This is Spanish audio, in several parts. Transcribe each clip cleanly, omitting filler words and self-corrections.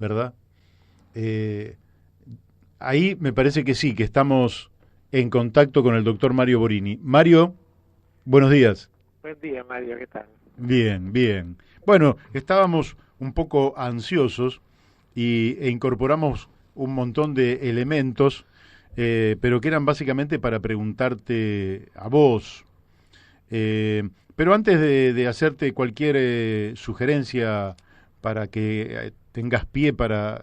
¿verdad? Eh, Ahí me parece que sí, que estamos en contacto con el doctor Mario Borini. Mario, buenos días. Buen día, Mario, ¿qué tal? Bien, bien. Bueno, estábamos un poco ansiosos e incorporamos un montón de elementos, pero que eran básicamente para preguntarte a vos. Pero antes de hacerte cualquier sugerencia para que tengas pie para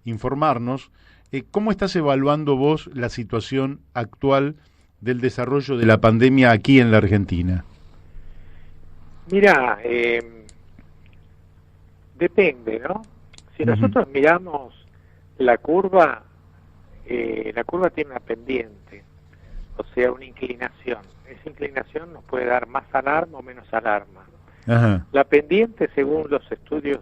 informarnos, ¿cómo estás evaluando vos la situación actual del desarrollo de la pandemia aquí en la Argentina? Mira, depende, ¿no? Si Ujú. nosotros miramos la curva, la curva tiene una pendiente, o sea, una inclinación. Esa inclinación nos puede dar más alarma o menos alarma. Ajá, La pendiente, según los estudios,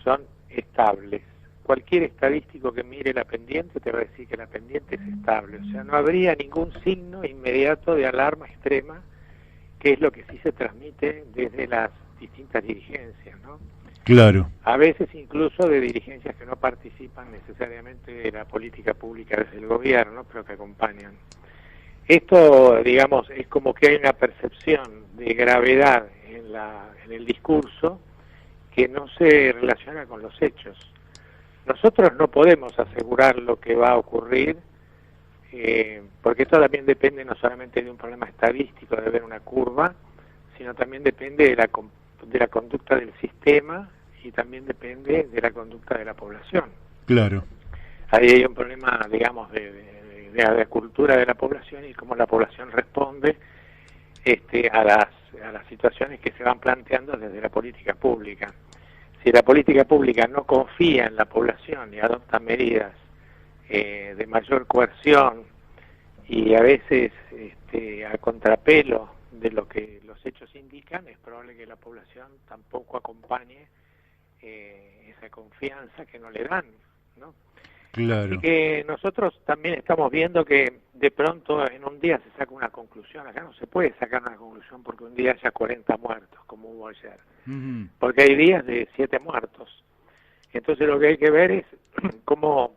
son estables. Cualquier estadístico que mire la pendiente te va a decir que la pendiente es estable, o sea, no habría ningún signo inmediato de alarma extrema, que es lo que sí se transmite desde las distintas dirigencias, ¿no? claro. A veces incluso de dirigencias que no participan necesariamente de la política pública desde el gobierno, pero que acompañan. Esto, digamos, es como que hay una percepción de gravedad en el discurso que no se relaciona con los hechos. Nosotros no podemos asegurar lo que va a ocurrir, porque esto también depende no solamente de un problema estadístico, de ver una curva, sino también depende de la conducta del sistema y también depende de la conducta de la población. Claro. Ahí hay un problema, digamos, de la cultura de la población y cómo la población responde a las situaciones que se van planteando desde la política pública. Si la política pública no confía en la población y adopta medidas de mayor coerción y a veces a contrapelo de lo que los hechos indican, es probable que la población tampoco acompañe esa confianza que no le dan, ¿no? Así Claro. que nosotros también estamos viendo que de pronto en un día se saca una conclusión. Acá no se puede sacar una conclusión porque un día haya 40 muertos, como hubo ayer, Ujú. porque hay días de 7 muertos. Entonces lo que hay que ver es cómo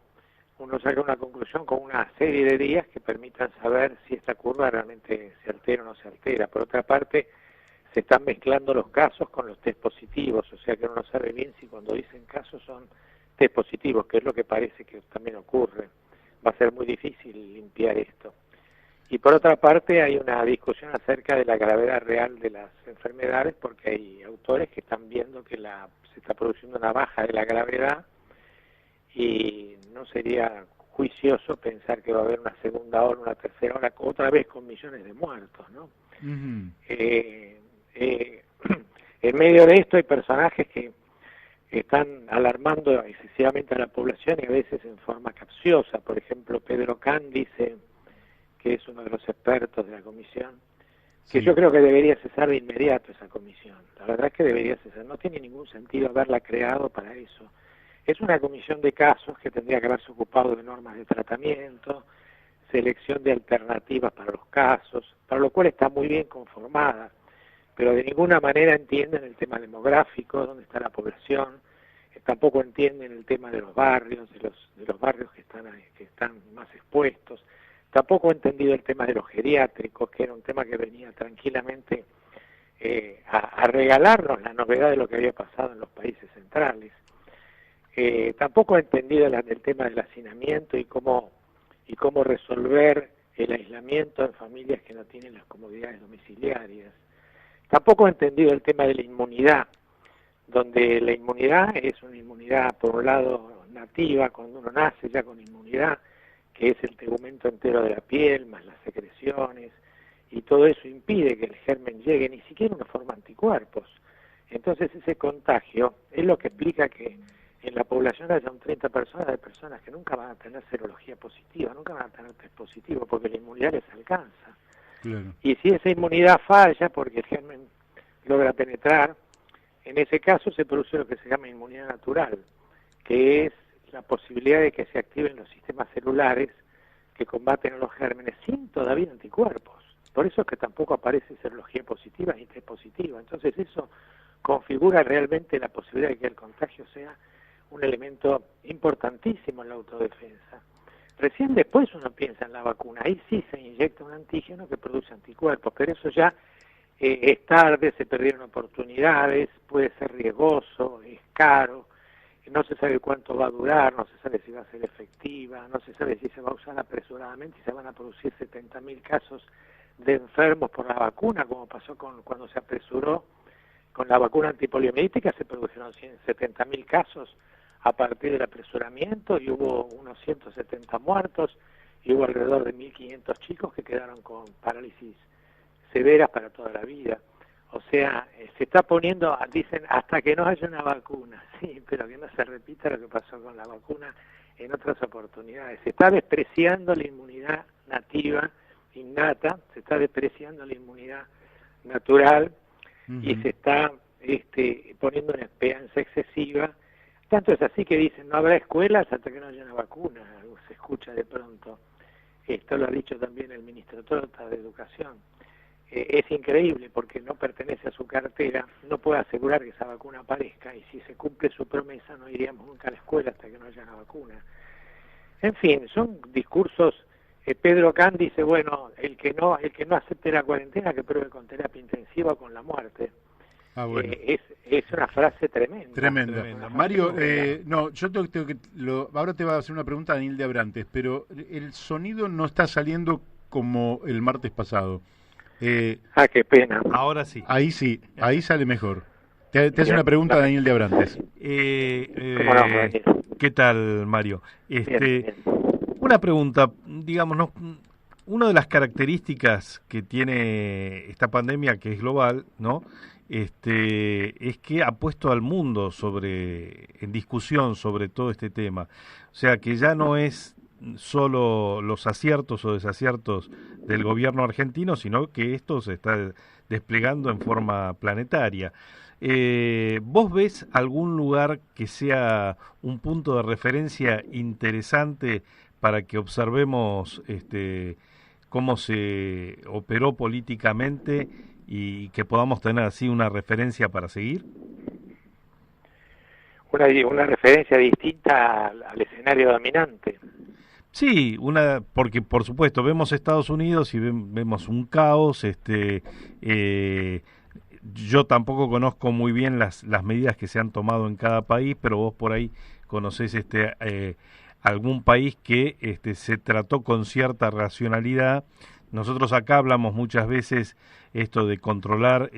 uno saca una conclusión con una serie de días que permitan saber si esta curva realmente se altera o no se altera. Por otra parte, se están mezclando los casos con los test positivos, o sea que uno no sabe bien si cuando dicen casos son test positivos, que es lo que parece que también ocurre. Va a ser muy difícil limpiar esto. Y por otra parte hay una discusión acerca de la gravedad real de las enfermedades, porque hay autores que están viendo que se está produciendo una baja de la gravedad y no sería juicioso pensar que va a haber una segunda ola, una tercera ola, otra vez con millones de muertos, ¿no? Ujú. Eh, eh, en medio de esto hay personajes que están alarmando excesivamente a la población y a veces en forma capciosa. Por ejemplo, Pedro Can dice, que es uno de los expertos de la comisión, que yo Sí. creo que debería cesar de inmediato esa comisión. La verdad es que debería cesar. No tiene ningún sentido haberla creado para eso. Es una comisión de casos que tendría que haberse ocupado de normas de tratamiento, selección de alternativas para los casos, para lo cual está muy bien conformada, pero de ninguna manera entienden el tema demográfico, dónde está la población, tampoco entienden el tema de los barrios, de los barrios que están más expuestos, tampoco he entendido el tema de los geriátricos, que era un tema que venía tranquilamente a regalarnos la novedad de lo que había pasado en los países centrales. Tampoco he entendido el tema del hacinamiento y cómo resolver el aislamiento en familias que no tienen las comodidades domiciliarias. Tampoco he entendido el tema de la inmunidad, donde la inmunidad es una inmunidad, por un lado, nativa, cuando uno nace ya con inmunidad, que es el tegumento entero de la piel, más las secreciones, y todo eso impide que el germen llegue, ni siquiera una forma anticuerpos. Entonces ese contagio es lo que explica que en la población haya un 30% de personas que nunca van a tener serología positiva, nunca van a tener test positivo, porque la inmunidad les alcanza. Claro. Y si esa inmunidad falla porque el germen logra penetrar, en ese caso se produce lo que se llama inmunidad natural, que es la posibilidad de que se activen los sistemas celulares que combaten a los gérmenes sin todavía anticuerpos. Por eso es que tampoco aparece serología positiva ni test positiva. Entonces eso configura realmente la posibilidad de que el contagio sea un elemento importantísimo en la autodefensa. Recién después uno piensa en la vacuna, ahí sí se inyecta un antígeno que produce anticuerpos, pero eso ya es tarde, se perdieron oportunidades, puede ser riesgoso, es caro, no se sabe cuánto va a durar, no se sabe si va a ser efectiva, no se sabe si se va a usar apresuradamente y se van a producir 70.000 casos de enfermos por la vacuna, como pasó cuando se apresuró con la vacuna antipoliomielítica, se produjeron 70.000 casos a partir del apresuramiento y hubo unos 170 muertos y hubo alrededor de 1.500 chicos que quedaron con parálisis severas para toda la vida. O sea, se está poniendo, dicen, hasta que no haya una vacuna, sí, pero que no se repita lo que pasó con la vacuna en otras oportunidades. Se está despreciando la inmunidad nativa, innata, se está despreciando la inmunidad natural y se está poniendo una esperanza excesiva. Tanto es así que dicen, no habrá escuelas hasta que no haya una vacuna, algo se escucha de pronto. Esto lo ha dicho también el ministro Trota de Educación. Es increíble porque no pertenece a su cartera, no puede asegurar que esa vacuna aparezca y si se cumple su promesa no iríamos nunca a la escuela hasta que no haya una vacuna. En fin, son discursos. Pedro Can dice, bueno, el que no acepte la cuarentena que pruebe con terapia intensiva o con la muerte. Bueno. Es una frase tremenda. Tremenda. Mario, no, yo ahora te va a hacer una pregunta a Daniel de Abrantes, pero el sonido no está saliendo como el martes pasado. Qué pena. Ahora sí. Ahí sí, ahí sale mejor. Te hace una pregunta Daniel de Abrantes. ¿Cómo no, Daniel? ¿Qué tal, Mario? Bien. Una pregunta, digamos, una de las características que tiene esta pandemia, que es global, ¿no? Es que ha puesto al mundo en discusión sobre todo este tema. O sea, que ya no es solo los aciertos o desaciertos del gobierno argentino, sino que esto se está desplegando en forma planetaria. ¿Vos ves algún lugar que sea un punto de referencia interesante para que observemos cómo se operó políticamente y que podamos tener así una referencia para seguir? Una referencia distinta al escenario dominante. Sí, porque por supuesto vemos Estados Unidos y vemos un caos. Yo tampoco conozco muy bien las medidas que se han tomado en cada país, pero vos por ahí conocés algún país que se trató con cierta racionalidad. Nosotros acá hablamos muchas veces esto de controlar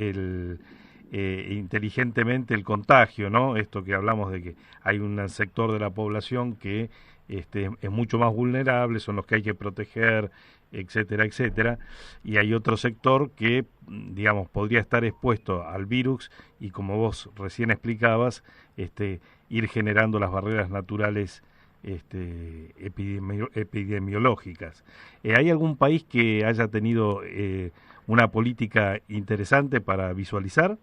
inteligentemente el contagio, ¿no? Esto que hablamos de que hay un sector de la población que es mucho más vulnerable, son los que hay que proteger, etcétera, etcétera, y hay otro sector que, digamos, podría estar expuesto al virus y, como vos recién explicabas, ir generando las barreras naturales epidemiológicas. ¿Hay algún país que haya tenido una política interesante para visualizar?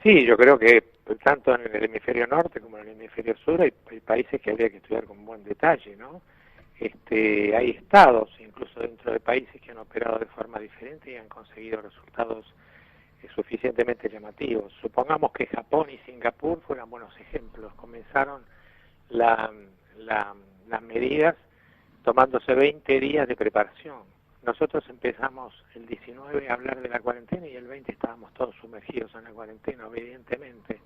Sí, yo creo que tanto en el hemisferio norte como en el hemisferio sur hay países que habría que estudiar con buen detalle, ¿no? Hay estados, incluso dentro de países que han operado de forma diferente y han conseguido resultados suficientemente llamativos. Supongamos que Japón y Singapur fueran buenos ejemplos. Comenzaron las medidas tomándose 20 días de preparación. Nosotros empezamos el 19 a hablar de la cuarentena y el 20 estábamos todos sumergidos en la cuarentena, evidentemente,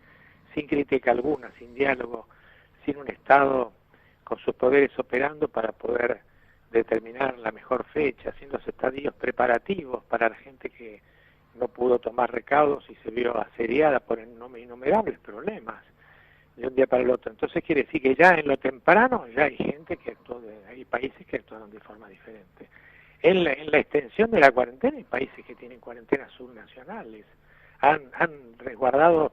sin crítica alguna, sin diálogo, sin un Estado con sus poderes operando para poder determinar la mejor fecha, sin los estadios preparativos para la gente que no pudo tomar recaudos y se vio asediada por innumerables problemas de un día para el otro. Entonces quiere decir que ya en lo temprano ya hay gente que hay países que actuaron de forma diferente. En la extensión de la cuarentena hay países que tienen cuarentenas subnacionales, han resguardado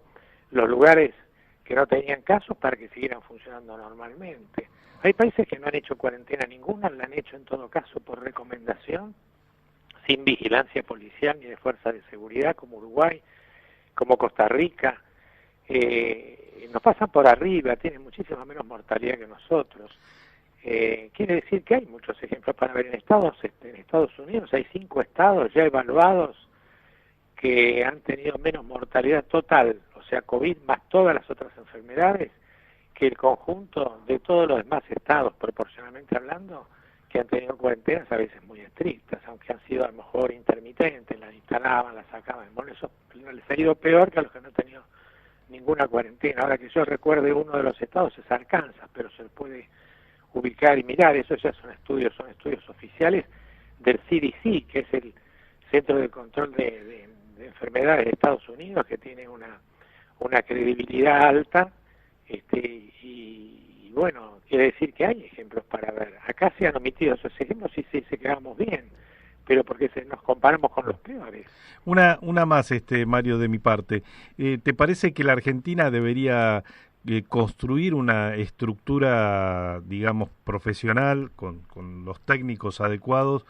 los lugares que no tenían casos para que siguieran funcionando normalmente. Hay países que no han hecho cuarentena ninguna, la han hecho en todo caso por recomendación, sin vigilancia policial ni de fuerza de seguridad, como Uruguay, como Costa Rica. Nos pasan por arriba, tienen muchísima menos mortalidad que nosotros. Quiere decir que hay muchos ejemplos para ver en Estados Unidos. Hay 5 estados ya evaluados que han tenido menos mortalidad total, o sea, COVID más todas las otras enfermedades, que el conjunto de todos los demás estados, proporcionalmente hablando, que han tenido cuarentenas a veces muy estrictas, aunque han sido a lo mejor intermitentes, las instalaban, las sacaban. Bueno, eso les ha ido peor que a los que no han tenido ninguna cuarentena. Ahora que yo recuerde, uno de los estados es Arkansas, pero se puede ubicar y mirar, eso ya son estudios oficiales del CDC, que es el Centro de Control de Enfermedades de Estados Unidos, que tiene una credibilidad alta, y bueno, quiere decir que hay ejemplos para ver. Acá se han omitido esos ejemplos y sí se quedamos bien, pero porque nos comparamos con los peores. Una más, Mario, de mi parte. ¿Te parece que la Argentina debería construir una estructura, digamos, profesional, con los técnicos adecuados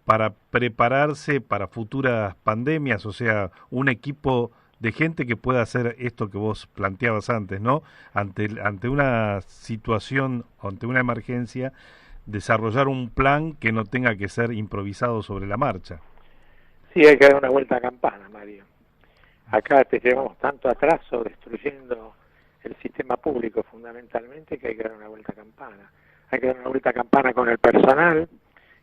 para prepararse para futuras pandemias? O sea, un equipo de gente que pueda hacer esto que vos planteabas antes, ¿no? Ante una situación, ante una emergencia, desarrollar un plan que no tenga que ser improvisado sobre la marcha. Sí, hay que dar una vuelta a campana, Mario. Acá te llevamos tanto atraso destruyendo el sistema público fundamentalmente, que hay que dar una vuelta a campana. Hay que dar una vuelta a campana con el personal,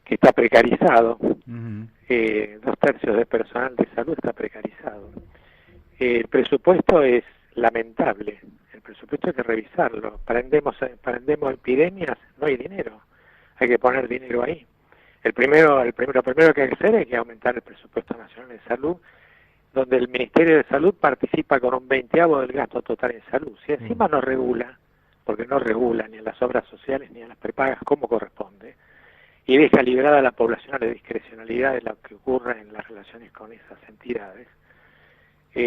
que está precarizado. 2/3 del personal de salud está precarizado. El presupuesto es lamentable. El presupuesto hay que revisarlo. Prendemos epidemias, no hay dinero. Hay que poner dinero ahí. Lo primero que hay que hacer es que aumentar el presupuesto nacional de salud, donde el Ministerio de Salud participa con un 20avo del gasto total en salud. Si encima no regula, porque no regula ni a las obras sociales ni a las prepagas como corresponde, y deja librada a la población a la discrecionalidad de lo que ocurra en las relaciones con esas entidades, si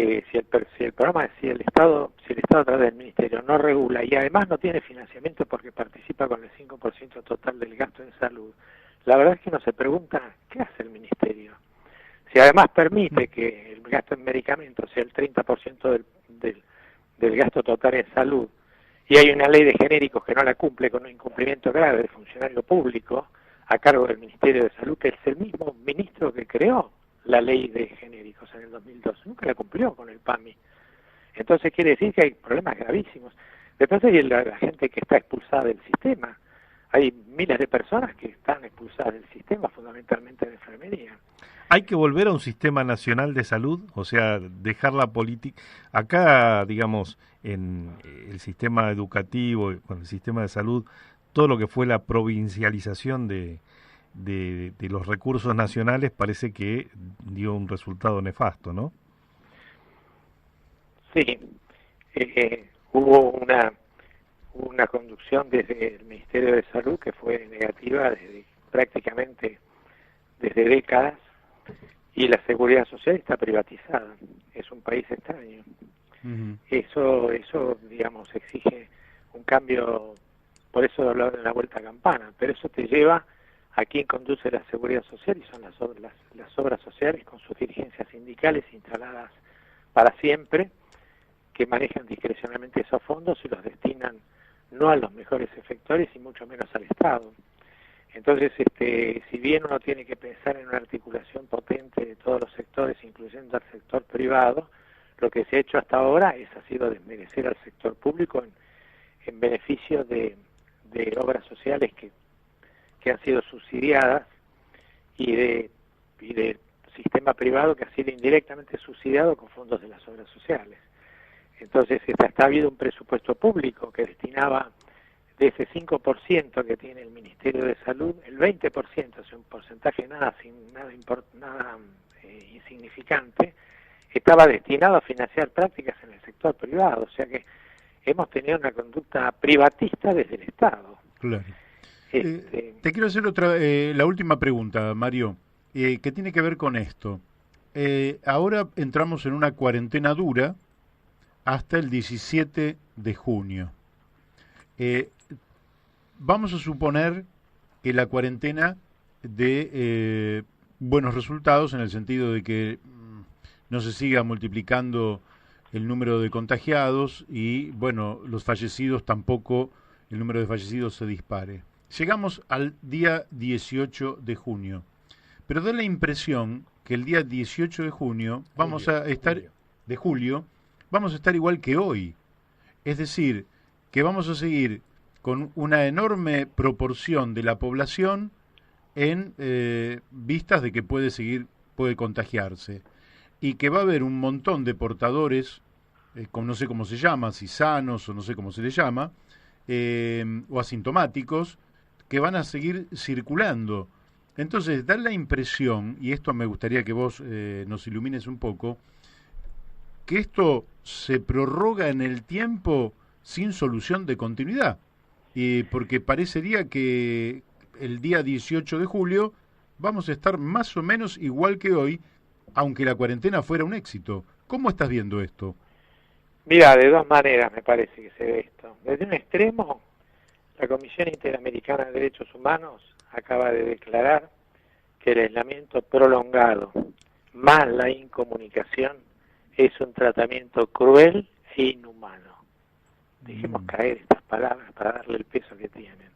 el Estado a través del Ministerio no regula y además no tiene financiamiento porque participa con el 5% total del gasto en salud, la verdad es que uno se pregunta, ¿qué hace el Ministerio? Si además permite que el gasto en medicamentos sea el 30% del gasto total en salud, y hay una ley de genéricos que no la cumple con un incumplimiento grave de funcionario público a cargo del Ministerio de Salud, que es el mismo ministro que creó la ley de genéricos en el 2002, nunca la cumplió con el PAMI. Entonces quiere decir que hay problemas gravísimos. Después hay la gente que está expulsada del sistema. Hay miles de personas que están expulsadas del sistema, fundamentalmente de enfermería. ¿Hay que volver a un sistema nacional de salud? O sea, dejar la política... Acá, digamos, en el sistema educativo, con el sistema de salud, todo lo que fue la provincialización de los recursos nacionales parece que dio un resultado nefasto, ¿no? Sí, hubo una conducción desde el Ministerio de Salud que fue negativa prácticamente desde décadas, y la seguridad social está privatizada. Es un país extraño. Eso, digamos, exige un cambio. Por eso he hablado de la vuelta a campana, pero eso te lleva a quien conduce la seguridad social, y son las obras sociales con sus dirigencias sindicales instaladas para siempre, que manejan discrecionalmente esos fondos y los destinan no a los mejores efectores y mucho menos al Estado. Entonces, si bien uno tiene que pensar en una articulación potente de todos los sectores, incluyendo al sector privado, lo que se ha hecho hasta ahora ha sido desmerecer al sector público en beneficio de obras sociales que han sido subsidiadas y de sistema privado que ha sido indirectamente subsidiado con fondos de las obras sociales. Entonces, hasta ha habido un presupuesto público que destinaba de ese 5% que tiene el Ministerio de Salud, el 20%, es un porcentaje nada insignificante, estaba destinado a financiar prácticas en el sector privado. O sea que hemos tenido una conducta privatista desde el Estado. Claro. Te quiero hacer la última pregunta, Mario, que tiene que ver con esto. Ahora entramos en una cuarentena dura hasta el 17 de junio. Vamos a suponer que la cuarentena dé buenos resultados, en el sentido de que no se siga multiplicando el número de contagiados y, bueno, los fallecidos tampoco, el número de fallecidos se dispare. Llegamos al día 18 de junio, pero da la impresión que el día 18 de junio de julio, vamos a estar igual que hoy. Es decir, que vamos a seguir con una enorme proporción de la población en vistas de que puede contagiarse, y que va a haber un montón de portadores, no sé cómo se llama, si sanos o no sé cómo se le llama, o asintomáticos, que van a seguir circulando. Entonces, da la impresión, y esto me gustaría que vos nos ilumines un poco, que esto se prorroga en el tiempo sin solución de continuidad, porque parecería que el día 18 de julio vamos a estar más o menos igual que hoy, aunque la cuarentena fuera un éxito. ¿Cómo estás viendo esto? Mira, de dos maneras me parece que se ve esto. Desde un extremo, la Comisión Interamericana de Derechos Humanos acaba de declarar que el aislamiento prolongado más la incomunicación es un tratamiento cruel e inhumano. Dejemos caer estas palabras para darle el peso que tienen.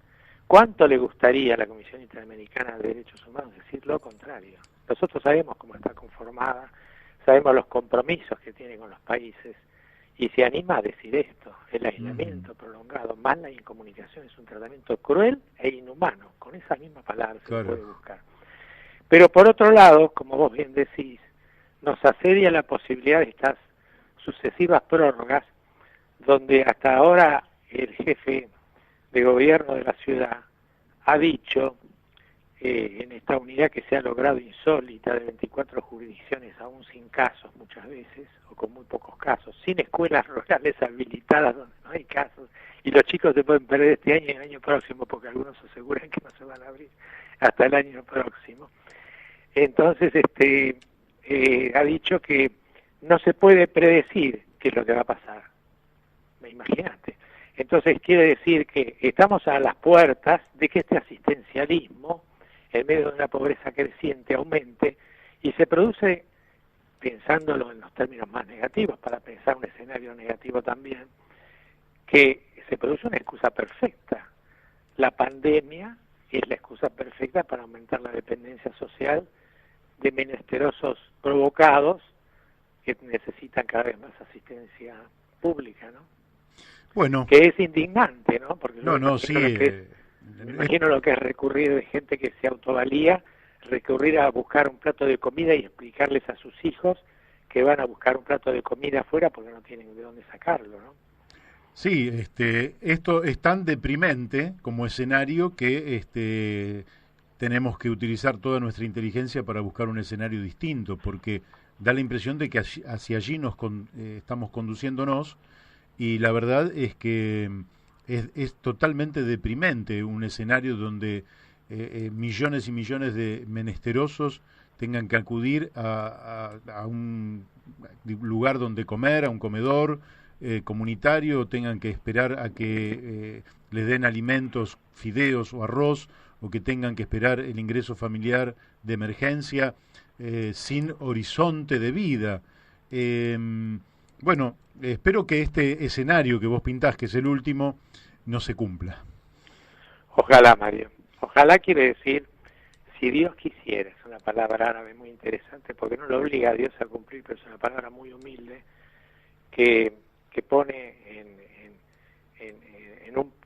¿Cuánto le gustaría a la Comisión Interamericana de Derechos Humanos decir lo contrario? Nosotros sabemos cómo está conformada, sabemos los compromisos que tiene con los países, y se anima a decir esto: el aislamiento prolongado más la incomunicación es un tratamiento cruel e inhumano. Con esa misma palabra se puede buscar. Pero por otro lado, como vos bien decís, nos asedia la posibilidad de estas sucesivas prórrogas, donde hasta ahora el jefe de gobierno de la ciudad ha dicho, en esta unidad que se ha logrado insólita de 24 jurisdicciones, aún sin casos muchas veces, o con muy pocos casos, sin escuelas rurales habilitadas donde no hay casos, y los chicos se pueden perder este año y el año próximo, porque algunos aseguran que no se van a abrir hasta el año próximo. Entonces, ha dicho que no se puede predecir qué es lo que va a pasar. Imagínate. Entonces quiere decir que estamos a las puertas de que este asistencialismo, en medio de una pobreza creciente, aumente, y se produce, pensándolo en los términos más negativos, para pensar un escenario negativo también, que se produce una excusa perfecta. La pandemia es la excusa perfecta para aumentar la dependencia social de menesterosos provocados que necesitan cada vez más asistencia pública, ¿no? Bueno. Que es indignante, ¿no? Porque sí. Me imagino lo que es recurrir de gente que se autovalía, recurrir a buscar un plato de comida y explicarles a sus hijos que van a buscar un plato de comida afuera porque no tienen de dónde sacarlo, ¿no? Sí, esto es tan deprimente como escenario que tenemos que utilizar toda nuestra inteligencia para buscar un escenario distinto, porque da la impresión de que hacia allí estamos conduciéndonos, y la verdad es que es totalmente deprimente un escenario donde millones y millones de menesterosos tengan que acudir a un lugar donde comer, a un comedor comunitario, tengan que esperar a que les den alimentos, fideos o arroz, o que tengan que esperar el ingreso familiar de emergencia, sin horizonte de vida. Bueno, espero que este escenario que vos pintás, que es el último, no se cumpla. Ojalá, Mario. Ojalá quiere decir, si Dios quisiera, es una palabra árabe muy interesante, porque no lo obliga a Dios a cumplir, pero es una palabra muy humilde, que pone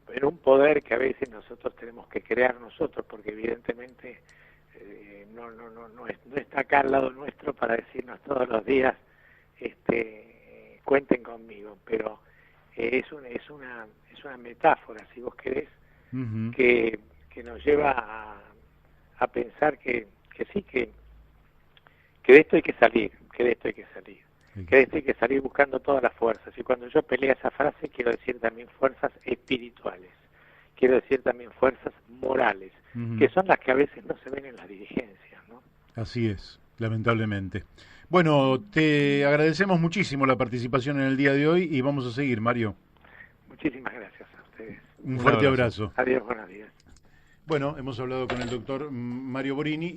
en un poder que a veces nosotros tenemos que crear nosotros, porque evidentemente no está acá al lado nuestro para decirnos todos los días, cuenten conmigo, pero es una metáfora, si vos querés, que nos lleva a pensar que sí, que de esto hay que salir, que de esto hay que salir buscando todas las fuerzas. Y cuando yo peleo esa frase, quiero decir también fuerzas espirituales, quiero decir también fuerzas morales, que son las que a veces no se ven en las dirigencias, ¿no? Así es, lamentablemente. Bueno, te agradecemos muchísimo la participación en el día de hoy y vamos a seguir, Mario. Muchísimas gracias a ustedes. Un fuerte abrazo. Adiós, buenos días. Bueno, hemos hablado con el doctor Mario Borini.